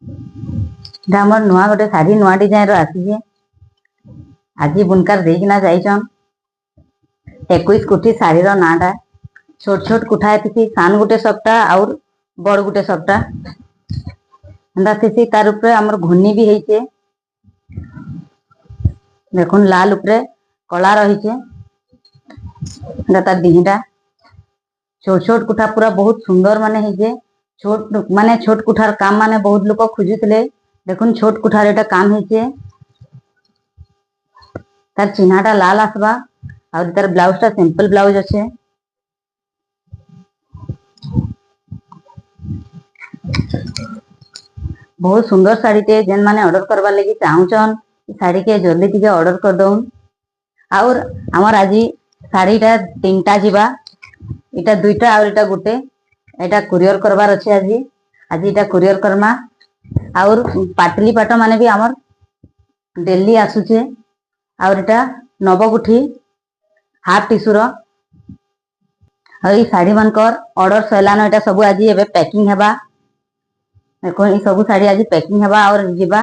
हमर नुआ गोटे शाढ़ी नुआ डिजाइन आसी आज बुनकार देना जाइछन 21 कुठी शाढ़ी नाटा छोट छोट कुठा थी सान गुटे सप्ता और बड़ गुटे सप्ता थी तार उपरे हमर घुन्नी भी होइछे देखुन लाल उपरे कला रही तार डिहीटा छोट छोट कुठा पूरा बहुत सुंदर माने होइछे छोट कुठार काम माने बहुत लोग खोजुले देखुन छोट कुठार एटा काम होइछे तार चिन्हाटा लाल आसबा और तार ब्लाउजटा सिंपल ब्लाउज अच्छे बहुत सुंदर शाढ़ी टे जेन माने ऑर्डर करवा लगी चाहूचन शाढ़ी के जल्दी टिके ऑर्डर कर दउन और हमर आज शाढ़ीटा 3टा जीवा इटा 2टा और इटा गुटे एटा कुरियर करवार अच्छे आज इटा कुरियर करमा और पाटली पाट माने भी हमर डेली आसुचे और इटा नवगुठी हाफ टिशूर और ये शाढ़ी मानकर ऑर्डर सैलान एटा सब आज एबे पैकिंग हेबा देखो ये सब शाढ़ी आज पैकिंग हेबा और जीवा